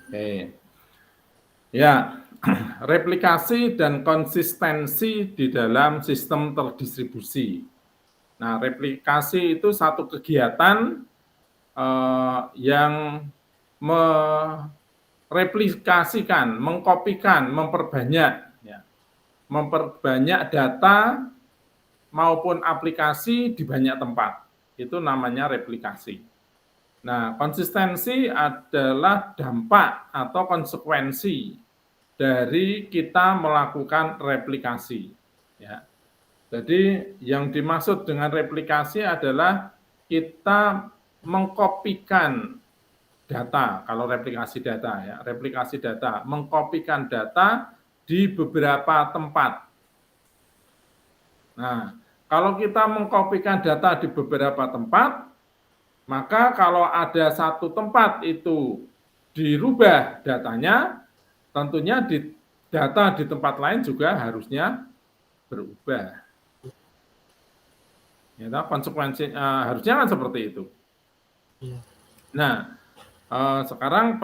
Oke. Ya, replikasi dan konsistensi di dalam sistem terdistribusi. Nah, replikasi itu satu kegiatan yang mereplikasikan, mengkopikan, memperbanyak data maupun aplikasi di banyak tempat. Itu namanya replikasi. Nah, konsistensi adalah dampak atau konsekuensi dari kita melakukan replikasi. Ya. Jadi yang dimaksud dengan replikasi adalah kita mengkopikan data, kalau replikasi data ya, replikasi data, mengkopikan data di beberapa tempat. Nah, kalau kita mengkopikan data di beberapa tempat, maka kalau ada satu tempat itu dirubah datanya, tentunya data di tempat lain juga harusnya berubah. Ya, konsekuensi harusnya kan seperti itu. Nah, sekarang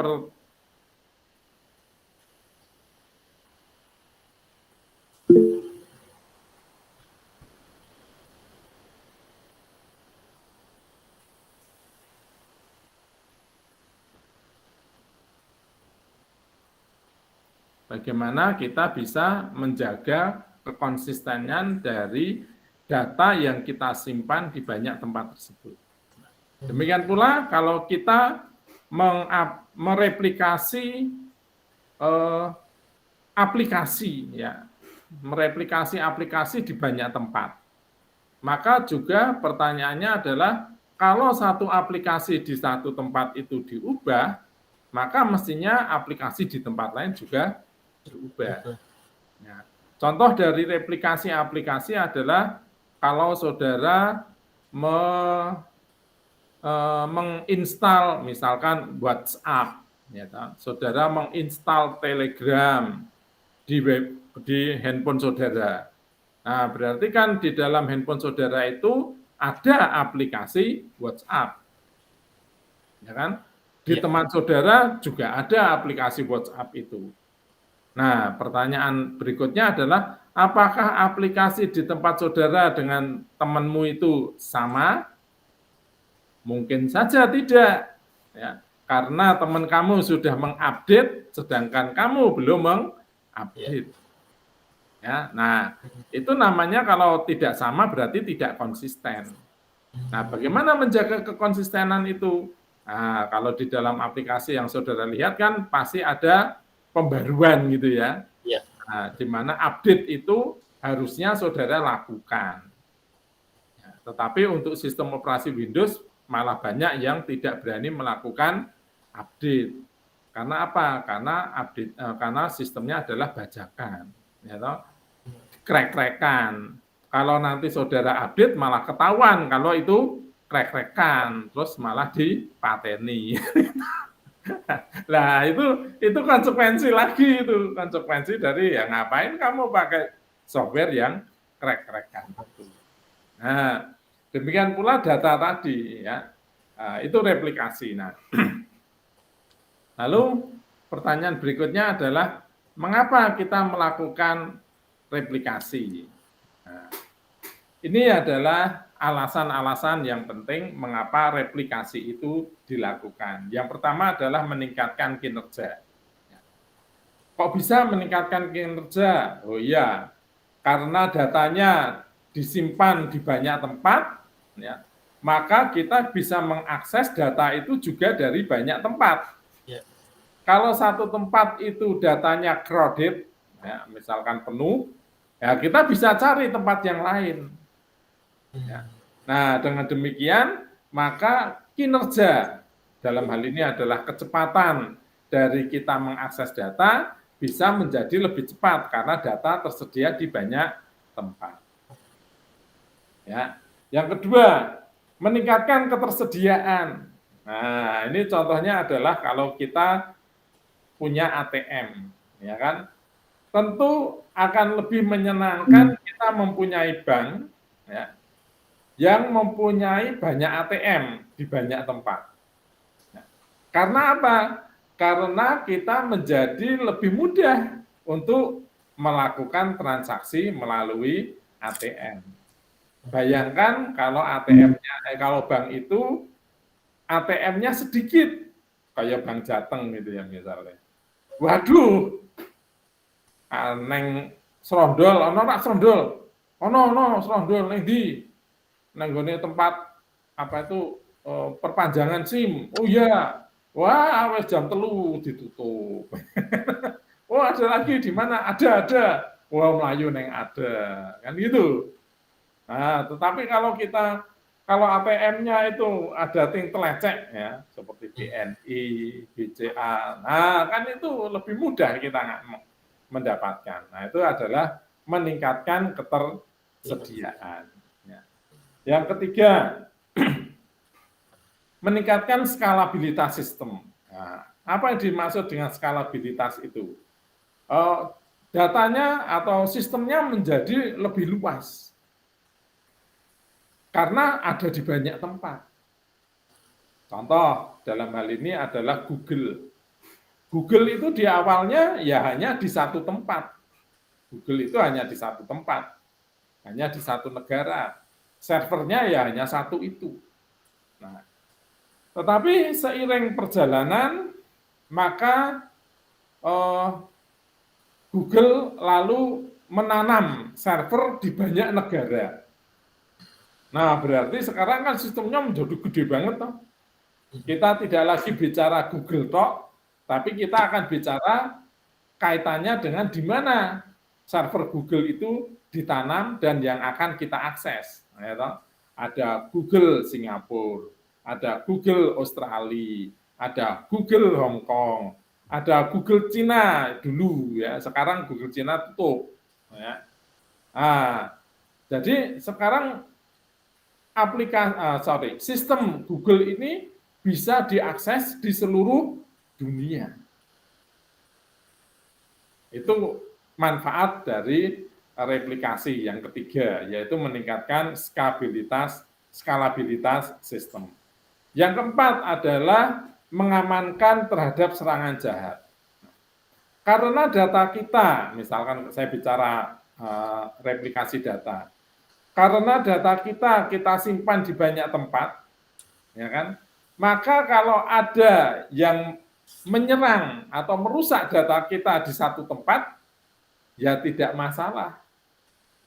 bagaimana kita bisa menjaga kekonsistenan dari data yang kita simpan di banyak tempat tersebut. Demikian pula kalau kita mereplikasi aplikasi, ya, mereplikasi aplikasi di banyak tempat. Maka juga pertanyaannya adalah kalau satu aplikasi di satu tempat itu diubah, maka mestinya aplikasi di tempat lain juga berubah. Ya. Contoh dari replikasi aplikasi adalah kalau saudara menginstal misalkan WhatsApp, ya, saudara menginstal Telegram di handphone saudara. Nah, berarti kan di dalam handphone saudara itu ada aplikasi WhatsApp, ya kan? Di teman saudara juga ada aplikasi WhatsApp itu. Nah, pertanyaan berikutnya adalah, apakah aplikasi di tempat saudara dengan temanmu itu sama? Mungkin saja tidak, ya, karena teman kamu sudah mengupdate, sedangkan kamu belum mengupdate. Ya, nah, itu namanya kalau tidak sama berarti tidak konsisten. Nah, bagaimana menjaga kekonsistenan itu? Nah, kalau di dalam aplikasi yang saudara lihat kan pasti ada pembaruan gitu ya. Nah, di mana update itu harusnya saudara lakukan. Ya, tetapi untuk sistem operasi Windows malah banyak yang tidak berani melakukan update. Karena apa? Karena sistemnya adalah bajakan, ya toh, krek-krekan. Kalau nanti saudara update malah ketahuan kalau itu krek-krekan, terus malah dipateni. Nah, itu konsekuensi lagi, itu konsekuensi dari ya ngapain kamu pakai software yang krek-krekan. Nah, demikian pula data tadi ya. Nah, itu replikasi. Nah, lalu pertanyaan berikutnya adalah mengapa kita melakukan replikasi? Nah, ini adalah alasan-alasan yang penting mengapa replikasi itu dilakukan. Yang pertama adalah meningkatkan kinerja. Kok bisa meningkatkan kinerja? Oh iya, karena datanya disimpan di banyak tempat, ya, maka kita bisa mengakses data itu juga dari banyak tempat. Kalau satu tempat itu datanya crowded, ya, misalkan penuh, ya kita bisa cari tempat yang lain. Ya. Nah, dengan demikian, maka kinerja dalam hal ini adalah kecepatan dari kita mengakses data bisa menjadi lebih cepat karena data tersedia di banyak tempat. Ya. Yang kedua, meningkatkan ketersediaan. Nah, ini contohnya adalah kalau kita punya ATM, ya kan? Tentu akan lebih menyenangkan kita mempunyai bank, ya, yang mempunyai banyak ATM di banyak tempat. Karena apa? Karena kita menjadi lebih mudah untuk melakukan transaksi melalui ATM. Bayangkan kalau ATM-nya, kalau bank itu ATM-nya sedikit, kayak Bank Jateng gitu ya misalnya. Waduh, neng serondol, ono nak serondol, ono serondol neng di, neng gone tempat apa itu perpanjangan SIM. Oh iya, wah wes jam 3 ditutup. Oh ada lagi di mana? Ada. Wah Melayu neng ada, kan gitu. Nah, tetapi kalau ATM-nya itu ada ting telecek ya, seperti BNI, BCA, nah kan itu lebih mudah kita mendapatkan. Nah itu adalah meningkatkan ketersediaan. Ya. Yang ketiga, meningkatkan skalabilitas sistem. Nah, apa yang dimaksud dengan skalabilitas itu? Datanya atau sistemnya menjadi lebih luas. Karena ada di banyak tempat. Contoh dalam hal ini adalah Google. Google itu di awalnya ya hanya di satu tempat. Google itu hanya di satu tempat, hanya di satu negara. Servernya ya hanya satu itu. Nah, tetapi seiring perjalanan, maka Google lalu menanam server di banyak negara. Nah, berarti sekarang kan sistemnya menjadi gede banget toh. Kita tidak lagi bicara Google Talk, tapi kita akan bicara kaitannya dengan di mana server Google itu ditanam dan yang akan kita akses. Ya toh? Ada Google Singapura, ada Google Australia, ada Google Hong Kong, ada Google Cina dulu ya. Sekarang Google Cina tutup. Ya. Nah, jadi sekarang sistem Google ini bisa diakses di seluruh dunia. Itu manfaat dari replikasi yang ketiga, yaitu meningkatkan skalabilitas sistem. Yang keempat adalah mengamankan terhadap serangan jahat. Karena data kita, misalkan saya bicara replikasi data, karena data kita simpan di banyak tempat, ya kan? Maka kalau ada yang menyerang atau merusak data kita di satu tempat, ya tidak masalah.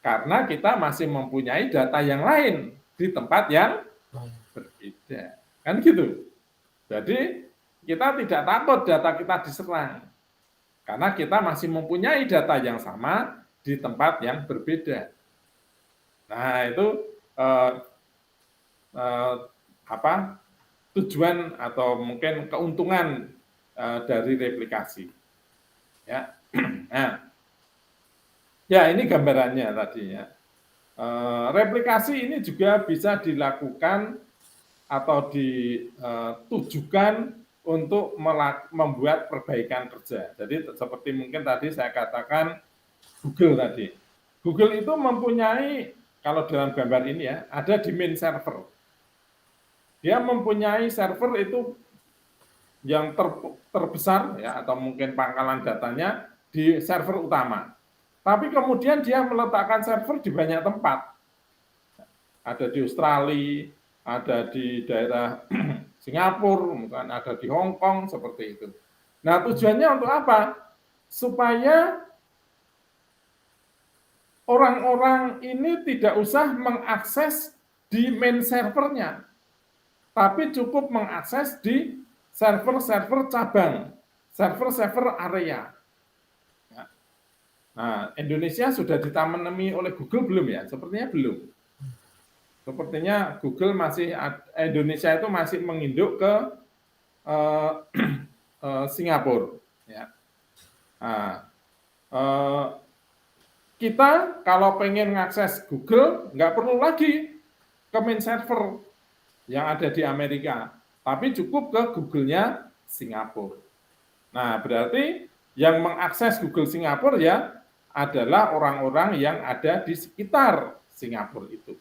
Karena kita masih mempunyai data yang lain di tempat yang berbeda. Kan gitu. Jadi kita tidak takut data kita diserang. Karena kita masih mempunyai data yang sama di tempat yang berbeda. Nah, itu tujuan atau mungkin keuntungan dari replikasi. Ya. Nah, ya ini gambarannya tadi ya. Replikasi ini juga bisa dilakukan atau ditujukan untuk membuat perbaikan kerja. Jadi seperti mungkin tadi saya katakan Google tadi. Google itu mempunyai, kalau dalam gambar ini ya, ada di main server. Dia mempunyai server itu yang terbesar ya, atau mungkin pangkalan datanya di server utama. Tapi kemudian dia meletakkan server di banyak tempat. Ada di Australia, ada di daerah Singapura, mungkin ada di Hong Kong, seperti itu. Nah, tujuannya untuk apa? Supaya orang-orang ini tidak usah mengakses di main servernya, tapi cukup mengakses di server-server cabang, server-server area. Nah, Indonesia sudah ditanami oleh Google belum ya? Sepertinya belum. Sepertinya Google Indonesia itu masih menginduk ke Singapura. Ya. Nah, kita kalau pengen mengakses Google, nggak perlu lagi ke main server yang ada di Amerika, tapi cukup ke Google-nya Singapura. Nah, berarti yang mengakses Google Singapura ya adalah orang-orang yang ada di sekitar Singapura itu.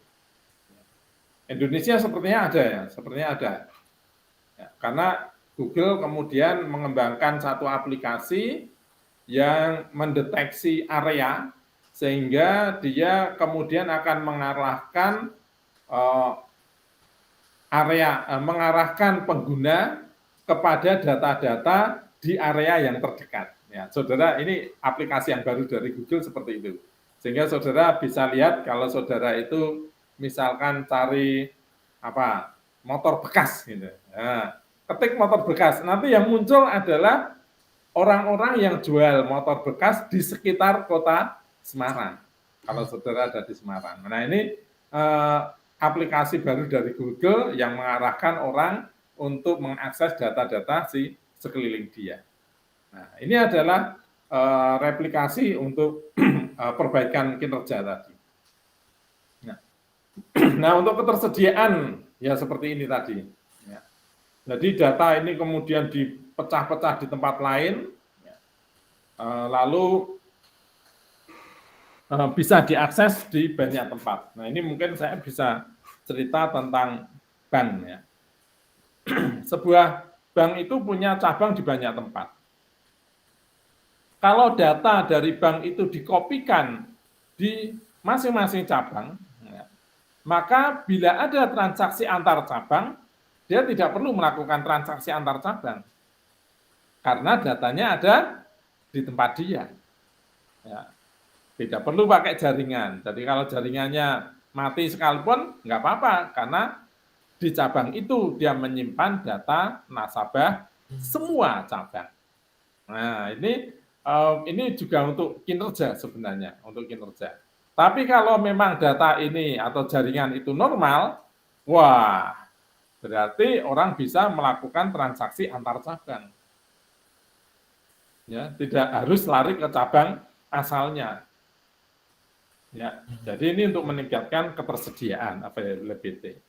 Indonesia sepertinya ada ya, sepertinya ada. Ya, karena Google kemudian mengembangkan satu aplikasi yang mendeteksi area sehingga dia kemudian akan mengarahkan pengguna kepada data-data di area yang terdekat. Ya, saudara, ini aplikasi yang baru dari Google seperti itu. Sehingga saudara bisa lihat kalau saudara itu misalkan cari motor bekas gitu. Nah, ketik motor bekas, nanti yang muncul adalah orang-orang yang jual motor bekas di sekitar kota Semarang. Kalau saudara ada di Semarang. Nah, ini aplikasi baru dari Google yang mengarahkan orang untuk mengakses data-data si sekeliling dia. Nah, ini adalah replikasi untuk perbaikan kinerja tadi. Nah, untuk ketersediaan ya seperti ini tadi. Ya. Jadi data ini kemudian dipecah-pecah di tempat lain, lalu bisa diakses di banyak tempat. Nah, ini mungkin saya bisa cerita tentang bank ya. Sebuah bank itu punya cabang di banyak tempat. Kalau data dari bank itu dikopikan di masing-masing cabang, ya, maka bila ada transaksi antar cabang, dia tidak perlu melakukan transaksi antar cabang. Karena datanya ada di tempat dia. Ya. Tidak perlu pakai jaringan. Jadi kalau jaringannya mati sekalipun, nggak apa-apa, karena di cabang itu dia menyimpan data nasabah semua cabang. Nah, ini juga untuk kinerja sebenarnya, untuk kinerja. Tapi kalau memang data ini atau jaringan itu normal, wah, berarti orang bisa melakukan transaksi antar cabang. Ya, tidak harus lari ke cabang asalnya. Ya, jadi ini untuk meningkatkan ketersediaan availability.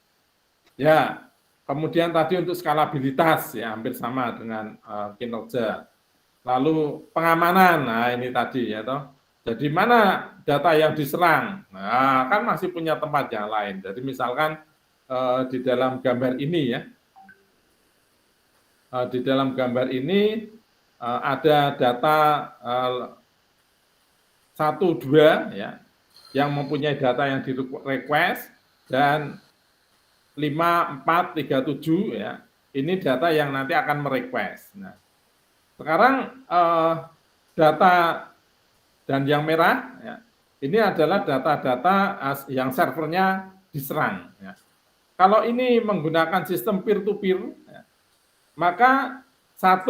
Ya, kemudian tadi untuk skalabilitas ya hampir sama dengan kinerja. Lalu pengamanan, nah ini tadi ya toh. Jadi mana data yang diserang? Nah, kan masih punya tempat yang lain. Jadi misalkan di dalam gambar ini ya, di dalam gambar ini ada data 1, 2 ya, yang mempunyai data yang di request dan 5, 4, 3, 7 ya. Ini data yang nanti akan merequest. Nah, sekarang data dan yang merah ya, ini adalah data-data yang servernya diserang ya. Kalau ini menggunakan sistem peer to peer ya, maka 1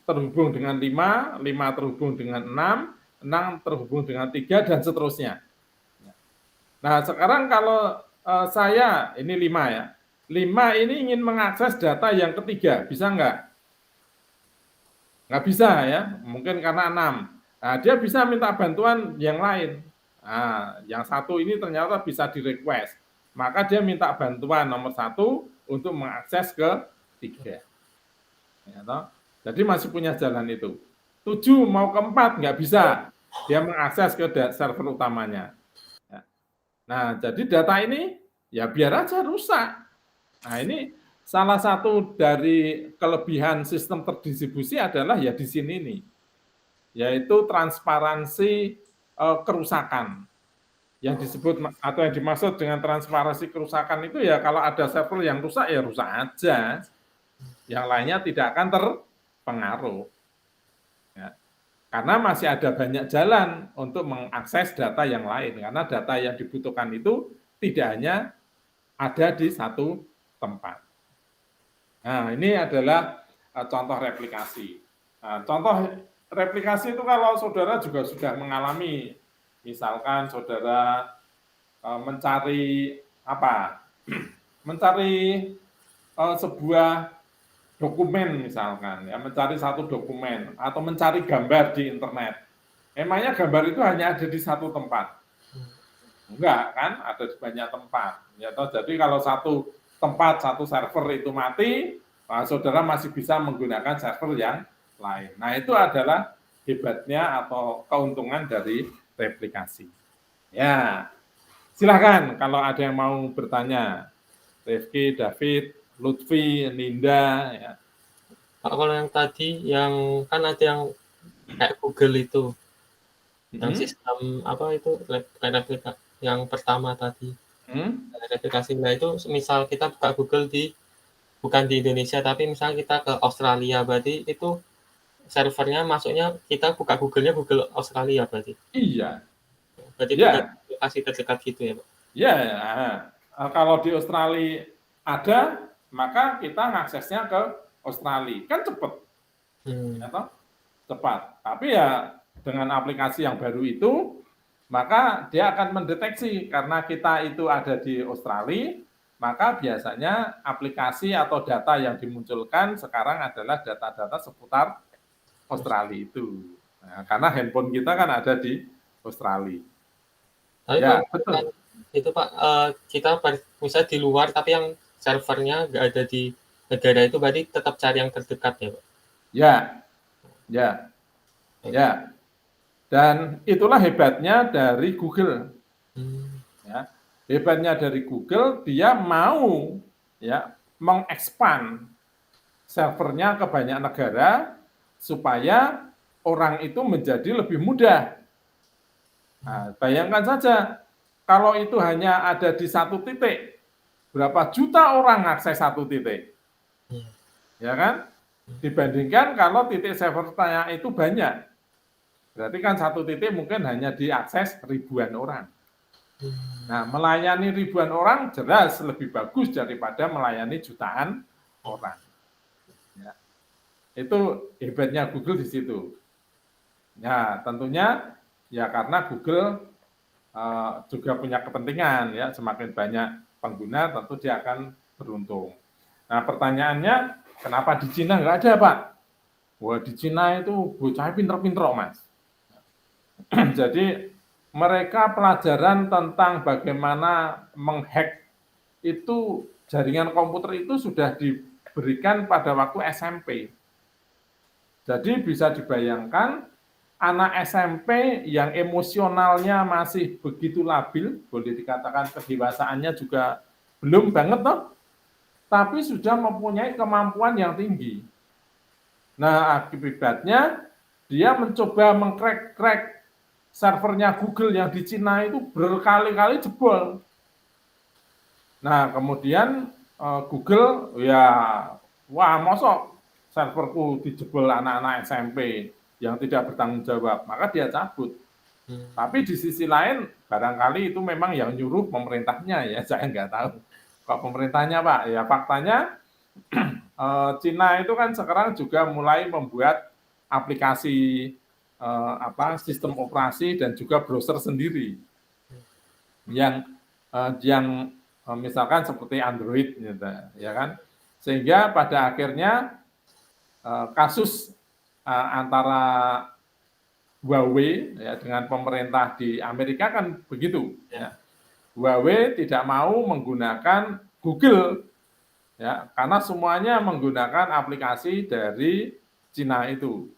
terhubung dengan 5, 5 terhubung dengan 6 terhubung dengan 3 dan seterusnya. Nah, sekarang kalau saya ini 5 ya. 5 ini ingin mengakses data yang ketiga, bisa enggak? Nggak bisa ya, mungkin karena 6. Nah, dia bisa minta bantuan yang lain. Nah, yang 1 ini ternyata bisa di-request. Maka dia minta bantuan nomor 1 untuk mengakses ke 3. Ya, toh? Jadi masih punya jalan itu. 7 mau ke 4 nggak bisa. Dia mengakses ke server utamanya. Nah, jadi data ini ya biar aja rusak. Nah, ini salah satu dari kelebihan sistem terdistribusi adalah ya di sini nih, yaitu transparansi kerusakan. Yang disebut atau yang dimaksud dengan transparansi kerusakan itu ya kalau ada server yang rusak ya rusak aja, yang lainnya tidak akan terpengaruh. Ya. Karena masih ada banyak jalan untuk mengakses data yang lain, karena data yang dibutuhkan itu tidak hanya ada di satu tempat. Nah, ini adalah contoh replikasi. Nah, contoh replikasi itu kalau saudara juga sudah mengalami, misalkan saudara mencari mencari sebuah dokumen misalkan, ya mencari satu dokumen atau mencari gambar di internet. Emangnya gambar itu hanya ada di satu tempat? Enggak kan, ada di banyak tempat. Ya, toh, jadi kalau satu tempat, satu server itu mati, nah, saudara masih bisa menggunakan server yang lain. Nah, itu adalah hebatnya atau keuntungan dari replikasi. Ya, silakan kalau ada yang mau bertanya. Rifki, David, Lutfi, Ninda, ya. Kalau yang tadi yang kan ada yang kayak Google itu, yang sistem apa itu replika yang pertama tadi, replikasi. Nah itu misal kita buka Google bukan di Indonesia tapi misal kita ke Australia, berarti itu servernya masuknya kita buka Google-nya Google Australia berarti? Iya. Berarti punya Ya, lokasi terdekat gitu ya, Pak? ya. Kalau di Australia ada, maka kita ngaksesnya ke Australia. Kan cepet, ya toh? Cepat. Tapi ya dengan aplikasi yang baru itu, maka dia akan mendeteksi karena kita itu ada di Australia, maka biasanya aplikasi atau data yang dimunculkan sekarang adalah data-data seputar Australia itu. Nah, karena handphone kita kan ada di Australia. Tapi Ya, kalau betul. misalkan itu Pak, kita misalnya di luar tapi yang servernya nggak ada di negara itu, berarti tetap cari yang terdekat ya Pak? Ya, ya, ya. Dan itulah hebatnya dari Google. Ya. Hebatnya dari Google, dia mau ya mengekspan servernya ke banyak negara supaya orang itu menjadi lebih mudah. Nah, bayangkan saja kalau itu hanya ada di satu titik, berapa juta orang akses satu titik, ya kan? Dibandingkan kalau titik servernya itu banyak, berarti kan satu titik mungkin hanya diakses ribuan orang. Nah, melayani ribuan orang jelas lebih bagus daripada melayani jutaan orang. Ya. Itu hebatnya Google di situ. Ya, tentunya ya karena Google juga punya kepentingan ya, semakin banyak pengguna tentu dia akan beruntung. Nah, pertanyaannya kenapa di Cina nggak ada, Pak? Wah, di Cina itu bocah pinter-pinter, Mas. Jadi mereka pelajaran tentang bagaimana menghack itu jaringan komputer itu sudah diberikan pada waktu SMP. Jadi bisa dibayangkan anak SMP yang emosionalnya masih begitu labil, boleh dikatakan kedewasaannya juga belum banget toh, tapi sudah mempunyai kemampuan yang tinggi. Nah, akibatnya dia mencoba mengcrack servernya Google yang di Cina itu berkali-kali jebol. Nah, kemudian Google ya, wah mosok serverku dijebol anak-anak SMP yang tidak bertanggung jawab, maka dia cabut. Tapi di sisi lain barangkali itu memang yang nyuruh pemerintahnya ya, saya nggak tahu. Kok pemerintahnya Pak, ya faktanya Cina itu kan sekarang juga mulai membuat aplikasi sistem operasi dan juga browser sendiri yang misalkan seperti Android gitu, ya kan, sehingga pada akhirnya kasus antara Huawei ya dengan pemerintah di Amerika kan begitu ya. Huawei tidak mau menggunakan Google ya karena semuanya menggunakan aplikasi dari Cina itu.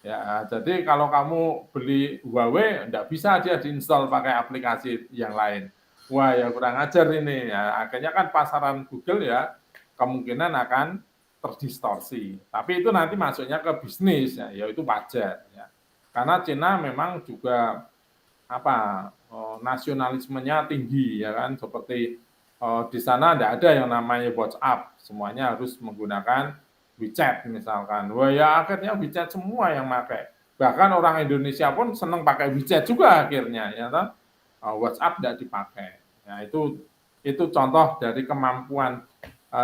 Ya, jadi kalau kamu beli Huawei, enggak bisa dia diinstal pakai aplikasi yang lain. Wah, ya kurang ajar ini. Ya, akhirnya kan pasaran Google ya kemungkinan akan terdistorsi. Tapi itu nanti masuknya ke bisnis, ya, itu wajar. Ya. Karena Cina memang juga nasionalismenya tinggi, ya kan. Seperti di sana tidak ada yang namanya WhatsApp, semuanya harus menggunakan WeChat misalkan. Wah ya akhirnya WeChat semua yang pakai. Bahkan orang Indonesia pun senang pakai WeChat juga akhirnya, ya kan? WhatsApp tidak dipakai. Nah itu contoh dari kemampuan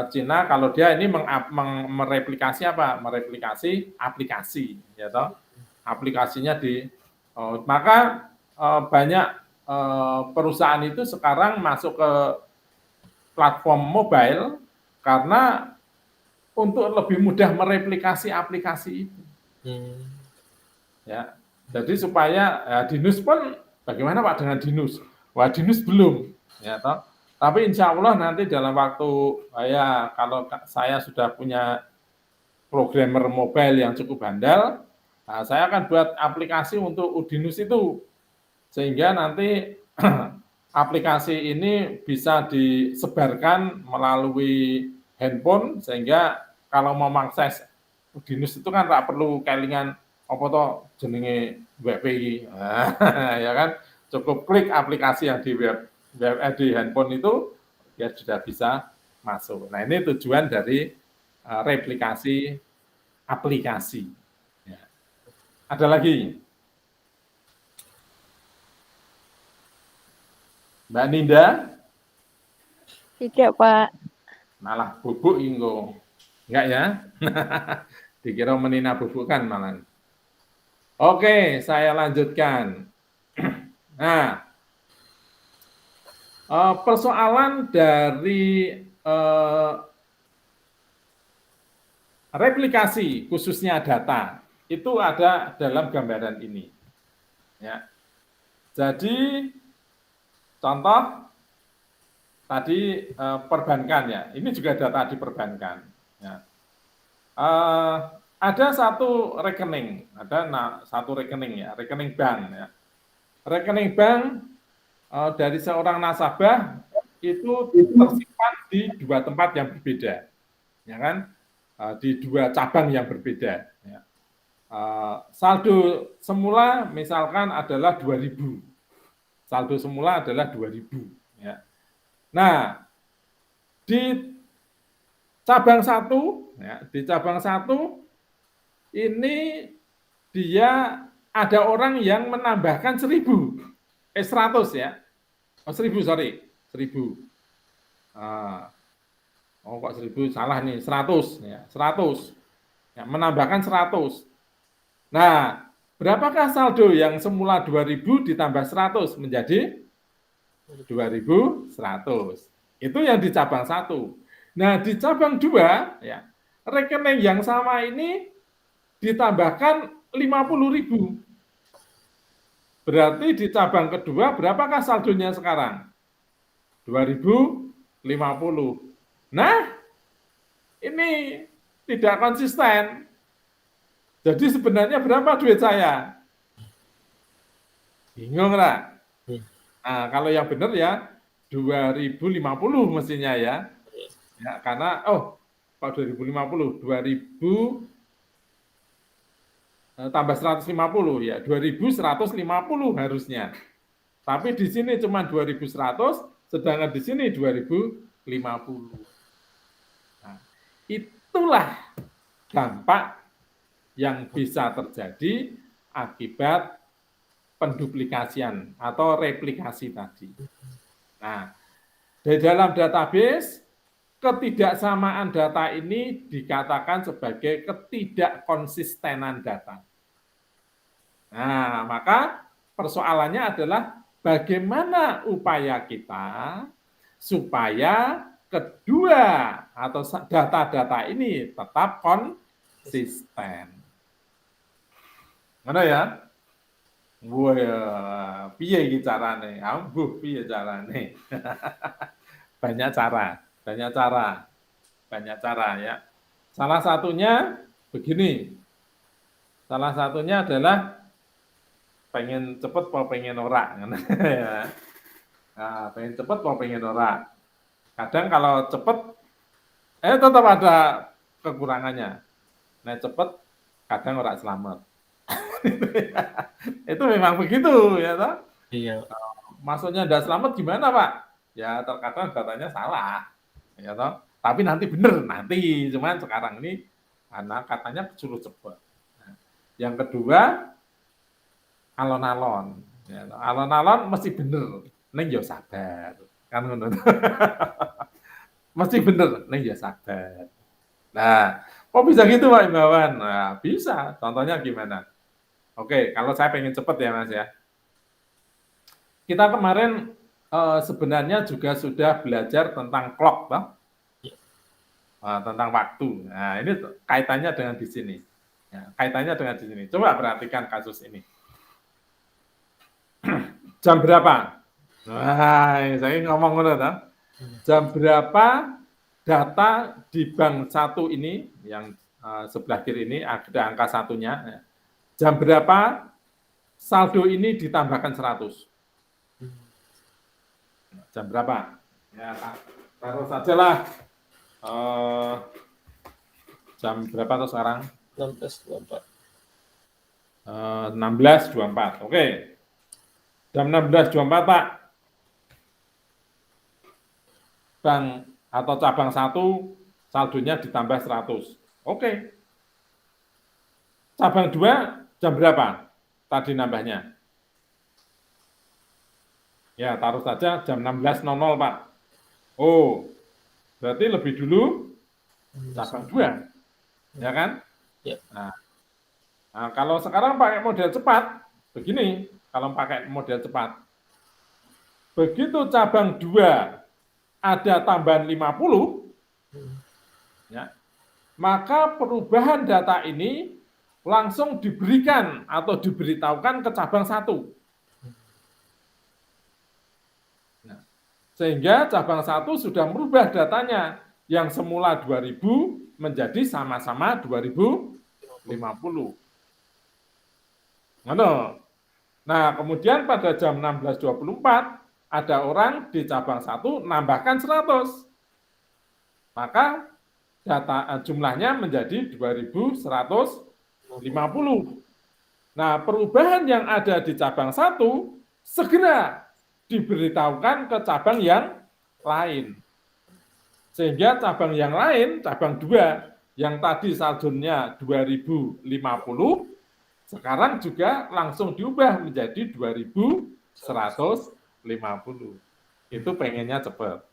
Cina kalau dia ini mereplikasi apa? Mereplikasi aplikasi, ya toh? Aplikasinya maka banyak perusahaan itu sekarang masuk ke platform mobile karena untuk lebih mudah mereplikasi aplikasi itu. Ya, jadi supaya Dinus pun bagaimana Pak dengan Dinus? Wah Dinus belum, ya toh. Tapi insya Allah nanti dalam waktu kalau saya sudah punya programmer mobile yang cukup handal, saya akan buat aplikasi untuk Udinus itu sehingga nanti aplikasi ini bisa disebarkan melalui handphone sehingga kalau mau mengakses dinus itu kan nggak perlu kelingan apa toh jenenge WPI, ya kan, cukup klik aplikasi yang di di handphone itu, ya sudah bisa masuk. Nah ini tujuan dari replikasi aplikasi. Ya. Ada lagi? Mbak Ninda? Tidak, Pak. Malah bubuk inggo. Enggak ya? Dikira menina bubuk kan malah. Oke, saya lanjutkan. Nah, persoalan dari replikasi khususnya data itu ada dalam gambaran ini. Ya. Jadi contoh tadi perbankan ya, ini juga data di perbankan. Ya. Ada satu rekening, satu rekening ya, rekening bank ya. Rekening bank dari seorang nasabah itu tersimpan di dua tempat yang berbeda, ya kan? Di dua cabang yang berbeda. Ya. Saldo semula misalkan adalah 2.000. Saldo semula adalah 2.000. Ya. Nah, di cabang satu, ya, di cabang satu ini dia ada orang yang menambahkan 100 ya. Oh, 1.000, sorry. 1.000. Oh, kok 1.000 salah nih, 100 ya, 100. Ya, menambahkan 100. Nah, berapakah saldo yang semula 2.000 ditambah 100 menjadi 2.100? Itu yang di cabang 1. Nah, di cabang 2 ya, rekening yang sama ini ditambahkan 50.000. Berarti di cabang kedua berapakah saldonya sekarang? 2.050. Nah, ini tidak konsisten. Jadi sebenarnya berapa duit saya? Bingung lah. Nah, kalau yang benar ya 2.050 mestinya ya. Ya, karena kok 2.050, 2.000 tambah 150 ya, 2.150 harusnya. Tapi di sini cuma 2.100, sedangkan di sini 2.050. Nah, itulah dampak yang bisa terjadi akibat penduplikasian atau replikasi tadi. Nah, di dalam database, ketidaksamaan data ini dikatakan sebagai ketidakkonsistenan data. Nah, maka persoalannya adalah bagaimana upaya kita supaya kedua atau data-data ini tetap konsisten. Mana ya? Wah, piye iki carane? Ambuh piye carane? Banyak cara ya. Salah satunya begini. Salah satunya adalah pengen cepet mau pengen ora. Nah, pengen cepet mau pengen ora. Kadang kalau cepet, tetap ada kekurangannya. Nah cepet, kadang ora selamat. Itu memang begitu ya toh. Iya. Maksudnya tidak selamat gimana Pak? Ya terkadang datanya salah, ya toh. Tapi nanti bener nanti, cuman sekarang ini karena katanya suruh cepet. Nah, yang kedua alon-alon, ya, alon-alon mesti bener, neng yo sabar, kan ngono. Mesti bener, neng yo sabar. Nah, kok bisa gitu Pak Imawan? Nah, bisa. Contohnya gimana? Oke, kalau saya pengen cepet ya Mas ya. Kita kemarin sebenarnya juga sudah belajar tentang clock, toh? Tentang waktu. Nah, ini kaitannya dengan di sini. Ya, kaitannya dengan di sini. Coba perhatikan kasus ini. Jam berapa? Nah, saya ngomong ngono toh. Jam berapa data di bank satu ini yang sebelah kiri ini ada angka satunya. Ya. Jam berapa saldo ini ditambahkan 100? Jam berapa? Ya, taruh sajalah jam berapa tuh sekarang? 16.24. 16.24. Oke. Jam 16.24, Pak. Bank atau cabang 1 saldonya ditambah 100. Oke. Cabang 2 jam berapa tadi nambahnya? Ya, taruh saja jam 16.00, Pak. Oh, berarti lebih dulu cabang 2. Ya kan? Ya. Nah, kalau sekarang pakai model cepat, begini, kalau pakai model cepat. Begitu cabang 2 ada tambahan 50, ya, maka perubahan data ini langsung diberikan atau diberitahukan ke cabang 1. Nah, sehingga cabang 1 sudah merubah datanya yang semula 2.000 menjadi sama-sama 2.050. Nah, kemudian pada jam 16.24 ada orang di cabang 1 nambahkan 100. Maka jumlahnya menjadi 2.150. Nah, perubahan yang ada di cabang 1 segera diberitahukan ke cabang yang lain. Sehingga cabang yang lain, cabang 2, yang tadi saldonya 2.050, sekarang juga langsung diubah menjadi 2.150. Itu pengennya cepat.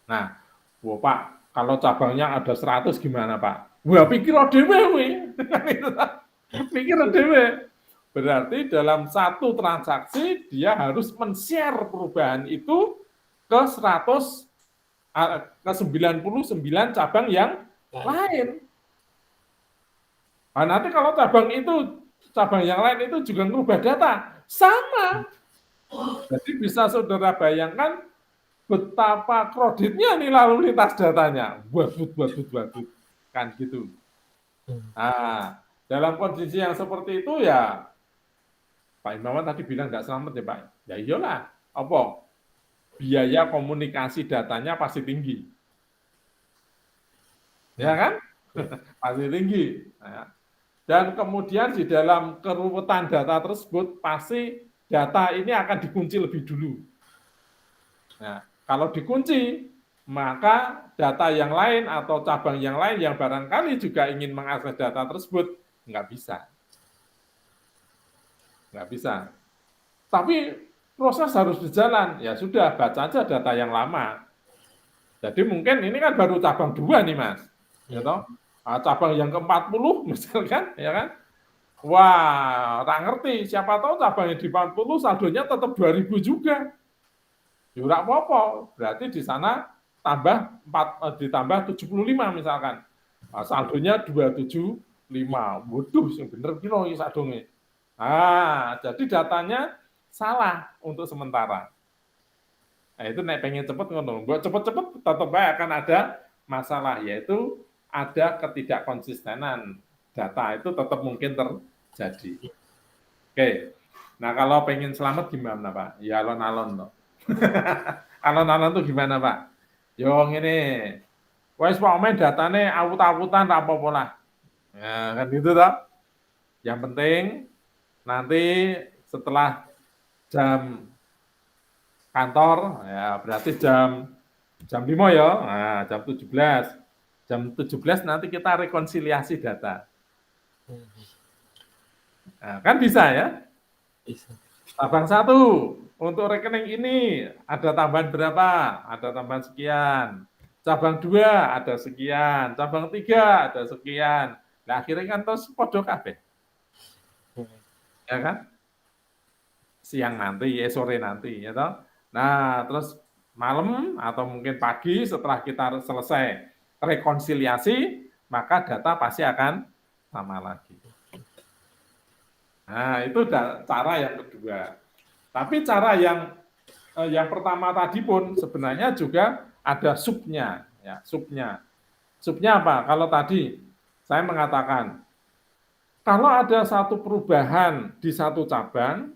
Nah, Pak, kalau cabangnya ada 100 gimana, Pak? Wah, pikir dewe. Pikir dewe. Berarti dalam satu transaksi dia harus men-share perubahan itu ke 99 cabang yang lain. Nah, nanti kalau cabang yang lain itu juga merubah data, sama. Jadi bisa saudara bayangkan betapa kreditnya nih lalu lintas datanya. Badut. Kan gitu. Nah, dalam kondisi yang seperti itu ya, Pak Imawan tadi bilang nggak selamat ya Pak. Ya iyalah, apa? Biaya komunikasi datanya pasti tinggi. Ya kan? Pasti tinggi. Nah, dan kemudian di dalam keruwetan data tersebut, pasti data ini akan dikunci lebih dulu. Nah, kalau dikunci, maka data yang lain atau cabang yang lain yang barangkali juga ingin mengakses data tersebut, nggak bisa. Tapi proses harus berjalan. Ya sudah, baca aja data yang lama. Jadi mungkin ini kan baru cabang 2 nih, Mas. Ya toh? Cabang yang ke-40 misalkan, ya kan? Wah, tak ngerti. Siapa tahu cabang yang di 40 saldonya tetap 2.000 juga. Ya enggak apa-apa. Berarti di sana ditambah 75 misalkan. Nah, saldonya 275. Waduh, yang bener kilo ini saldonya. Jadi datanya salah untuk sementara. Nah, itu nek pengen cepet ngono. Buat cepet-cepet tetap akan ada masalah, yaitu ada ketidakkonsistenan data itu tetap mungkin terjadi. Oke. Nah, kalau pengen selamat gimana, Pak? Ya alon-alon loh. Alon-alon tuh gimana, Pak? Yo ngene. Wes pokoknya datane awut-awutan ra apa-apa lah. Nah, kan gitu toh. Yang penting nanti setelah jam kantor, ya berarti jam 5 ya, nah, jam 17. Jam 17 nanti kita rekonsiliasi data. Nah, kan bisa ya? Bisa. Cabang 1, untuk rekening ini ada tambahan berapa? Ada tambahan sekian. Cabang 2 ada sekian. Cabang 3 ada sekian. Nah, akhirnya kan terus podo kabeh. Ya kan? Siang nanti, sore nanti, ya toh. Nah, terus malam atau mungkin pagi setelah kita selesai rekonsiliasi, maka data pasti akan sama lagi. Nah, itu cara yang kedua. Tapi cara yang pertama tadi pun sebenarnya juga ada subnya, ya, subnya. Subnya apa? Kalau tadi saya mengatakan, kalau ada satu perubahan di satu cabang,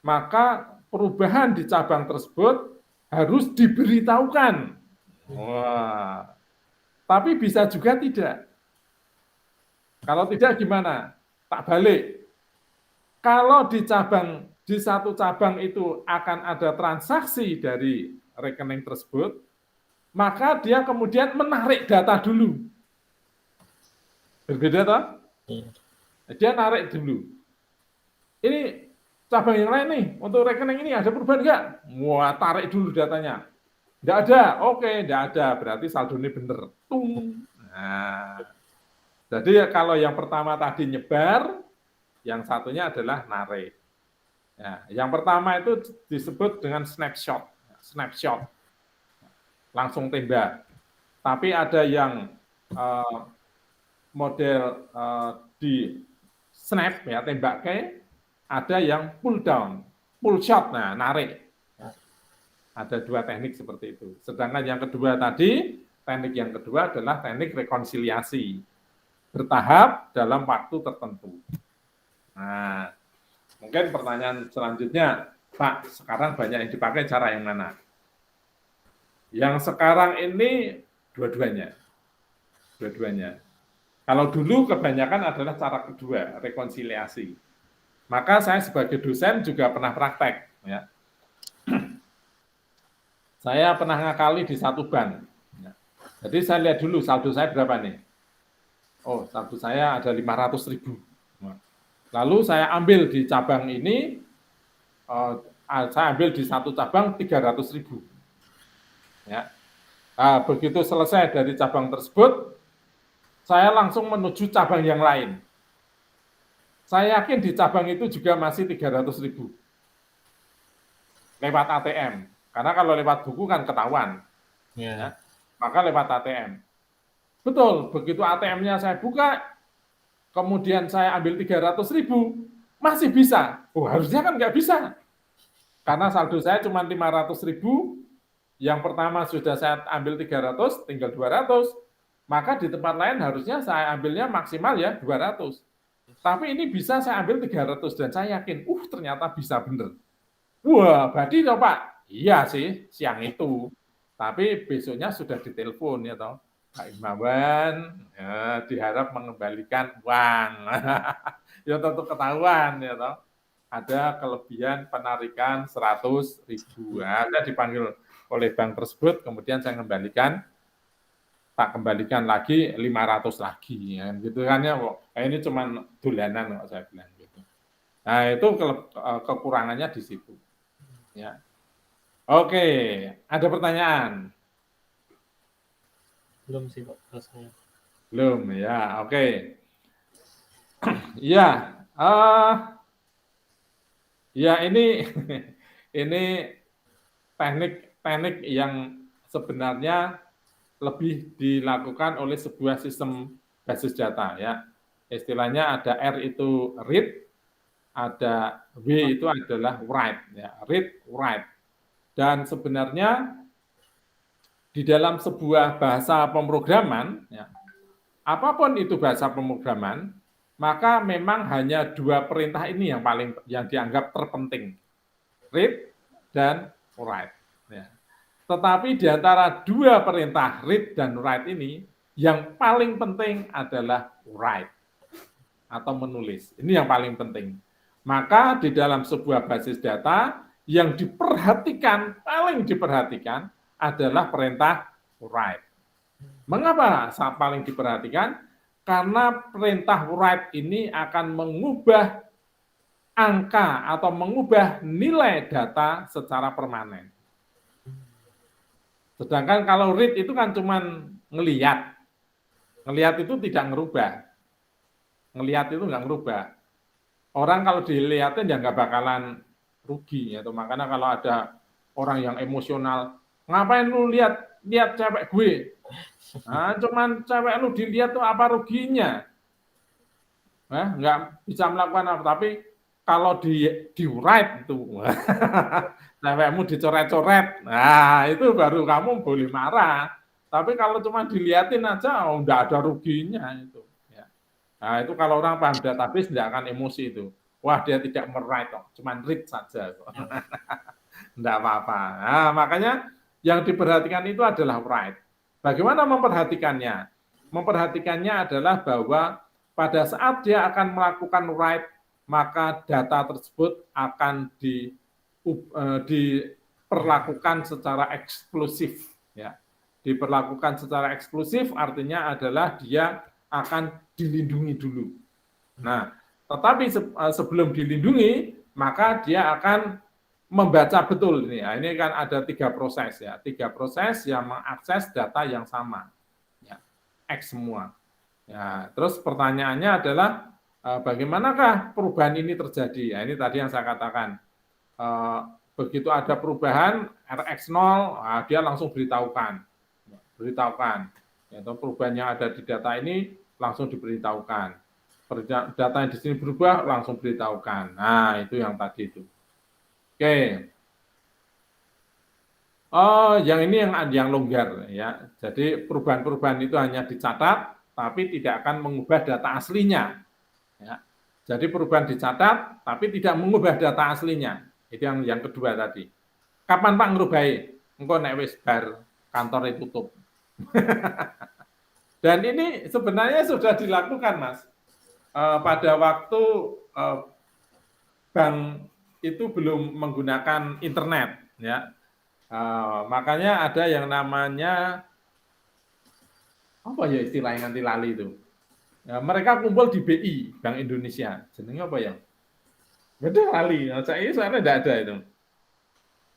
maka perubahan di cabang tersebut harus diberitahukan. Wah, tapi bisa juga tidak. Kalau tidak gimana? Tak balik. Kalau di satu cabang itu akan ada transaksi dari rekening tersebut, maka dia kemudian menarik data dulu. Berbeda toh? Iya. Dia narik dulu. Ini cabang yang lain nih, untuk rekening ini ada perubahan nggak? Wah, tarik dulu datanya. Nggak ada, oke, nggak ada. Berarti saldo ini bener. Tung. Nah, jadi kalau yang pertama tadi nyebar, yang satunya adalah narik. Ya, yang pertama itu disebut dengan snapshot. Snapshot. Langsung tembak. Tapi ada yang model di snap, ya, tembaknya, ada yang pull down, pull shot, nah, narik. Ada dua teknik seperti itu. Sedangkan yang kedua tadi, teknik yang kedua adalah teknik rekonsiliasi. Bertahap dalam waktu tertentu. Nah, mungkin pertanyaan selanjutnya, Pak, sekarang banyak yang dipakai cara yang mana? Yang sekarang ini dua-duanya. Dua-duanya. Kalau dulu kebanyakan adalah cara kedua, rekonsiliasi. Maka saya sebagai dosen juga pernah praktek. Ya. Saya pernah ngakali di satu bank. Ya. Jadi saya lihat dulu saldo saya berapa nih. Oh, saldo saya ada 500.000. Lalu saya ambil di cabang ini, saya ambil di satu cabang 300.000. Ya. Nah, begitu selesai dari cabang tersebut, saya langsung menuju cabang yang lain. Saya yakin di cabang itu juga masih 300.000. Lewat ATM. Karena kalau lewat buku kan ketahuan. Ya. Maka lewat ATM. Betul, begitu ATM-nya saya buka, kemudian saya ambil 300.000, masih bisa. Oh, harusnya kan nggak bisa. Karena saldo saya cuma 500.000, yang pertama sudah saya ambil 300, tinggal 200, maka di tempat lain harusnya saya ambilnya maksimal ya 200. Tapi ini bisa saya ambil 300 dan saya yakin, ternyata bisa bener. Wah, berarti toh Pak? Iya sih, siang itu. Tapi besoknya sudah ditelepon ya toh. Pak Imawan ya, diharap mengembalikan uang. Ya tentu ketahuan ya toh. Ada kelebihan penarikan 100.000. Ada dipanggil oleh bank tersebut, kemudian saya kembalikan, Pak kembalikan lagi 500 lagi, ya, gitu kan ya. Ini cuma dolanan kok saya bilang gitu. Nah itu kekurangannya di situ. Ya. Oke, ada pertanyaan? Belum sih Pak, saya. Belum ya, oke. Ya, ya ini ini teknik yang sebenarnya lebih dilakukan oleh sebuah sistem basis data ya. Istilahnya ada R itu read, ada W itu adalah write ya, read, write. Dan sebenarnya di dalam sebuah bahasa pemrograman ya, apapun itu bahasa pemrograman, maka memang hanya dua perintah ini yang dianggap terpenting. Read dan write. Ya. Tetapi di antara dua perintah read dan write ini, yang paling penting adalah write atau menulis. Ini yang paling penting. Maka di dalam sebuah basis data yang paling diperhatikan adalah perintah write. Mengapa paling diperhatikan? Karena perintah write ini akan mengubah angka atau mengubah nilai data secara permanen. Sedangkan kalau read itu kan cuma ngelihat. Ngelihat itu tidak ngerubah. Ngelihat itu nggak ngerubah. Orang kalau dilihatin ya nggak bakalan rugi. Ya. Makanya kalau ada orang yang emosional, ngapain lu lihat cewek gue? Nah, cuman cewek lu dilihat tuh apa ruginya? Nggak bisa melakukan apa. Tapi kalau di write itu, cewekmu dicoret-coret, nah itu baru kamu boleh marah. Tapi kalau cuma dilihatin aja, nggak ada ruginya itu. Ya. Nah itu kalau orang paham database nggak akan emosi itu. Wah dia tidak write, cuma read saja. Nggak apa-apa. Nah, makanya yang diperhatikan itu adalah write. Bagaimana memperhatikannya? Memperhatikannya adalah bahwa pada saat dia akan melakukan write, maka data tersebut akan diperlakukan secara eksklusif. Ya. Diperlakukan secara eksklusif artinya adalah dia akan dilindungi dulu. Nah, tetapi sebelum dilindungi, maka dia akan membaca betul ini. Nah, ini kan ada 3 proses ya, 3 proses yang mengakses data yang sama, ya, X semua. Ya, terus pertanyaannya adalah bagaimanakah perubahan ini terjadi? Ya, ini tadi yang saya katakan. Begitu ada perubahan RX0, nah, dia langsung beritahukan, atau perubahan yang ada di data ini langsung diberitahukan. Data yang di sini berubah langsung beritahukan. Nah, itu yang tadi itu. Oke. Oh, yang ini yang longgar ya. Jadi perubahan-perubahan itu hanya dicatat, tapi tidak akan mengubah data aslinya. Ya. Jadi perubahan dicatat, tapi tidak mengubah data aslinya. Itu yang kedua tadi. Kapan Pak ngerubahi? Engko nek wis bar kantor tutup. Dan ini sebenarnya sudah dilakukan, Mas. Pada waktu bank itu belum menggunakan internet, ya. Makanya ada yang namanya apa ya istilahnya nanti lali itu. Ya, mereka kumpul di BI, Bank Indonesia. Jenenge apa ya? Beda lali. Saya soalnya tidak ada itu.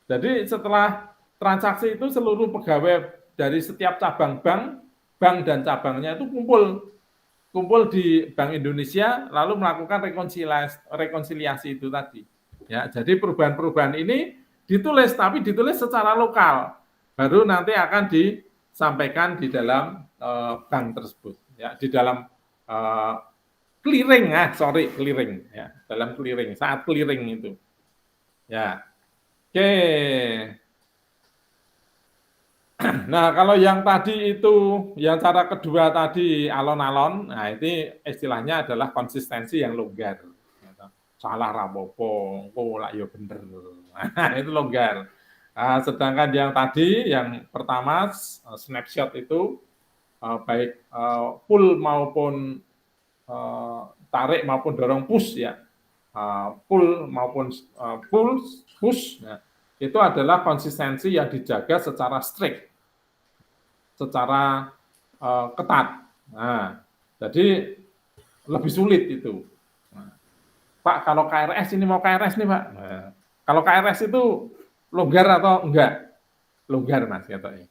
Jadi setelah transaksi itu seluruh pegawai dari setiap cabang bank dan cabangnya itu kumpul di Bank Indonesia lalu melakukan rekonsiliasi itu tadi. Ya, jadi perubahan-perubahan ini ditulis tapi ditulis secara lokal. Baru nanti akan disampaikan di dalam bank tersebut. Ya, di dalam clearing ya, dalam clearing, saat clearing itu. Ya. Oke. Nah, kalau yang tadi itu, yang cara kedua tadi alon-alon, nah ini istilahnya adalah konsistensi yang longgar. Salah rapopo, kok lah ya bener. Nah, itu longgar. Nah, sedangkan yang tadi, yang pertama snapshot itu baik pull maupun tarik maupun dorong push ya, pull maupun push, ya, itu adalah konsistensi yang dijaga secara strict, secara ketat. Nah, jadi lebih sulit itu. Nah, Pak, kalau KRS ini mau KRS nih Pak. Nah, kalau KRS itu longgar atau enggak? Longgar Mas katanya.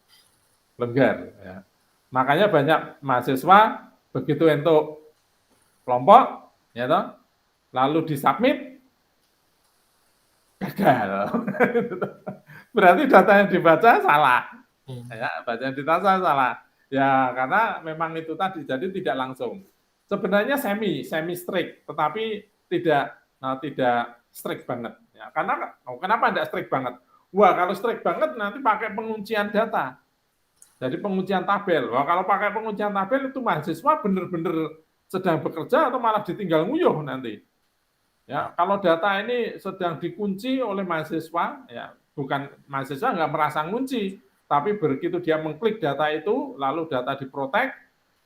Longgar. Ya. Makanya banyak mahasiswa begitu untuk kelompok, ya toh, lalu disubmit, gagal. Berarti data yang dibaca salah. Ya, baca yang dibaca salah. Ya, karena memang itu tadi, jadi tidak langsung. Sebenarnya semi strict, tetapi tidak strict banget. Ya, karena kenapa tidak strict banget? Wah, kalau strict banget nanti pakai penguncian data. Jadi penguncian tabel. Wah, kalau pakai penguncian tabel itu mahasiswa benar-benar sedang bekerja atau malah ditinggal nguyuh nanti. Ya, kalau data ini sedang dikunci oleh mahasiswa, ya bukan mahasiswa nggak merasa ngunci, tapi begitu dia mengklik data itu, lalu data diprotek,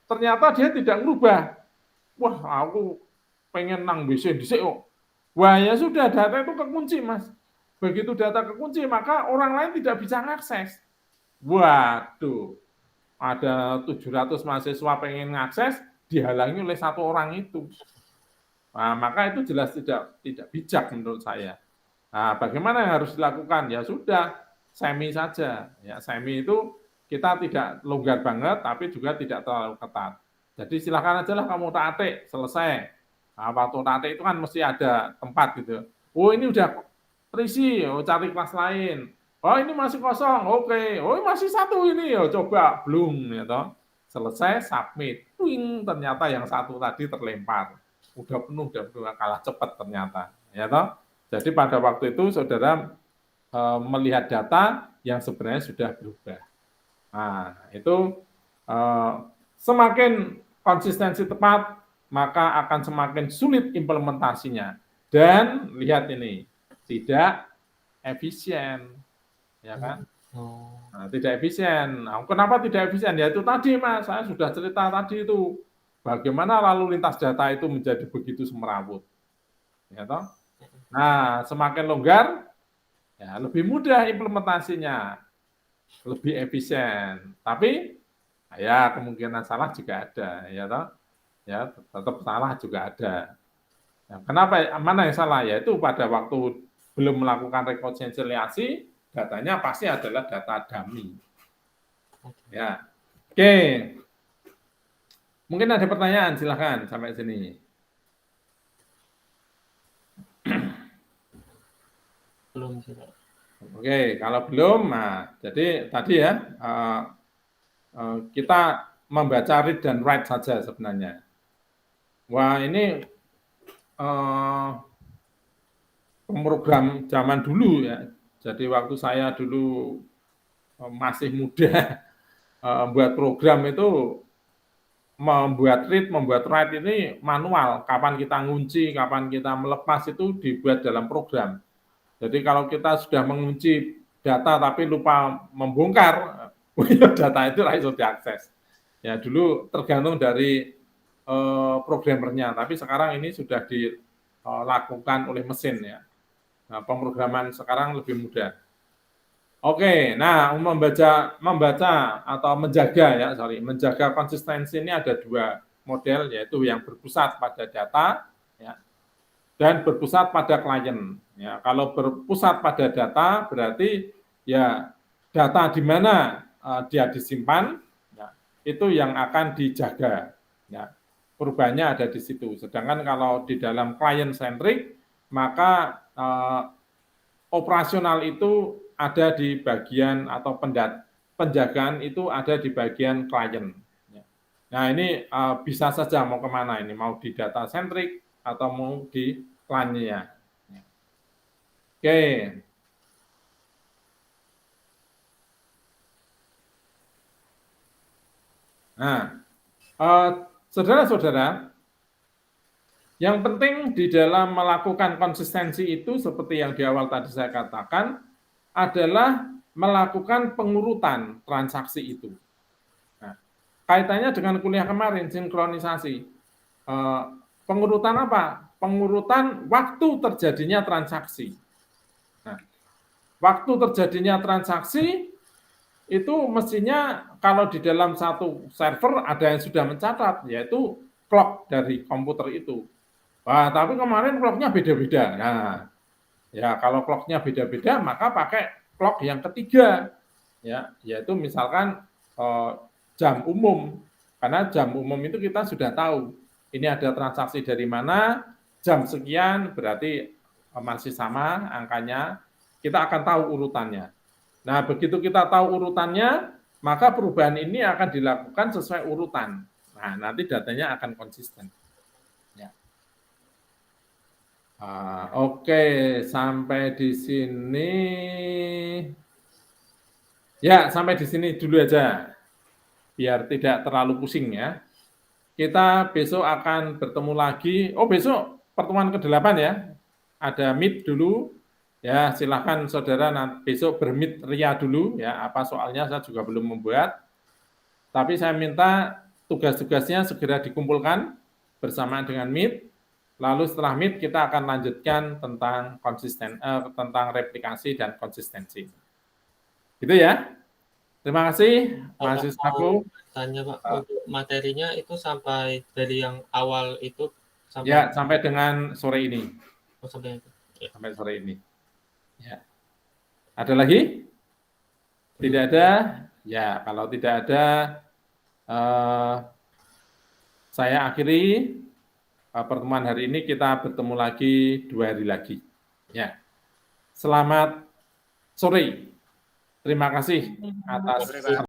ternyata dia tidak merubah. Wah, aku pengen nang BC dhisik kok. Wah, ya sudah data itu kekunci, Mas. Begitu data kekunci, maka orang lain tidak bisa mengakses. Waduh, ada 700 mahasiswa pengen mengakses, dihalangi oleh satu orang itu. Nah, maka itu jelas tidak bijak menurut saya. Nah, bagaimana yang harus dilakukan? Ya sudah, semi saja. Ya, semi itu kita tidak longgar banget, tapi juga tidak terlalu ketat. Jadi silakan aja lah kamu tatik, selesai. Nah, waktu tatik itu kan mesti ada tempat gitu. Oh ini udah terisi, oh, cari kelas lain. Oh ini masih kosong, oke. Oh masih satu ini, oh, coba belum, ya toh. Selesai, submit. Wing, ternyata yang satu tadi terlempar. Udah penuh, kalah cepat ternyata, ya toh. Jadi pada waktu itu saudara melihat data yang sebenarnya sudah berubah. Nah, itu semakin konsistensi tepat, maka akan semakin sulit implementasinya. Dan lihat ini, tidak efisien, ya kan? Nah, tidak efisien. Nah, kenapa tidak efisien? Ya itu tadi Mas, saya sudah cerita tadi itu. bagaimana lalu lintas data itu menjadi begitu semerawut. Ya toh? Nah, semakin longgar, ya lebih mudah implementasinya, lebih efisien. Tapi ya kemungkinan salah juga ada, ya toh? Ya, tetap salah juga ada. Nah, kenapa? Mana yang salah? Yaitu pada waktu belum melakukan rekonsiliasi, datanya pasti adalah data dummy. Ya, oke. Mungkin ada pertanyaan, silahkan sampai sini. Belum sih, Pak. Oke, kalau belum, nah jadi tadi ya kita membaca read dan write saja sebenarnya. Wah ini program zaman dulu ya. Jadi waktu saya dulu masih muda buat program itu membuat read, membuat write ini manual. Kapan kita ngunci, kapan kita melepas itu dibuat dalam program. Jadi kalau kita sudah mengunci data tapi lupa membongkar, data itu langsung diakses. Ya dulu tergantung dari programmernya, tapi sekarang ini sudah dilakukan oleh mesin ya. Nah, pemrograman sekarang lebih mudah. Oke, nah membaca atau menjaga konsistensi ini ada dua model, yaitu yang berpusat pada data ya, dan berpusat pada klien. Ya, kalau berpusat pada data berarti ya data di mana dia disimpan, ya, itu yang akan dijaga. Ya, perubahannya ada di situ. Sedangkan kalau di dalam client centric, maka operasional itu ada di bagian atau penjagaan itu ada di bagian klien. Nah ini bisa saja mau kemana ini, mau di data centric atau mau di kliennya. Oke. Nah, saudara-saudara, yang penting di dalam melakukan konsistensi itu seperti yang di awal tadi saya katakan adalah melakukan pengurutan transaksi itu. Nah, kaitannya dengan kuliah kemarin, sinkronisasi. Pengurutan apa? Pengurutan waktu terjadinya transaksi. Nah, waktu terjadinya transaksi itu mestinya kalau di dalam satu server ada yang sudah mencatat, yaitu clock dari komputer itu. Wah, tapi kemarin clock-nya beda-beda. Nah, ya kalau clock-nya beda-beda, maka pakai clock yang ketiga, ya, yaitu misalkan jam umum. Karena jam umum itu kita sudah tahu, ini ada transaksi dari mana, jam sekian, berarti masih sama angkanya, kita akan tahu urutannya. Nah, begitu kita tahu urutannya, maka perubahan ini akan dilakukan sesuai urutan. Nah, nanti datanya akan konsisten. Ya. Oke, sampai di sini. Ya, sampai di sini dulu aja. Biar tidak terlalu pusing ya. Kita besok akan bertemu lagi. Oh, besok pertemuan ke-8 ya. Ada meet dulu. Ya, silakan saudara besok bermeet ria dulu ya. Apa soalnya saya juga belum membuat. Tapi saya minta tugas-tugasnya segera dikumpulkan bersamaan dengan meet. Lalu setelah meet kita akan lanjutkan tentang replikasi dan konsistensi. Gitu ya. Terima kasih, mahasiswaku. Tanya Pak, untuk materinya itu sampai dari yang awal itu sampai ya sampai dengan sore ini. Oh, sampai itu. Ya. Sampai sore ini. Ya. Ada lagi? Tidak ada? Ya, kalau tidak ada, saya akhiri pertemuan hari ini. Kita bertemu lagi 2 hari lagi. Ya. Selamat sore. Terima kasih atas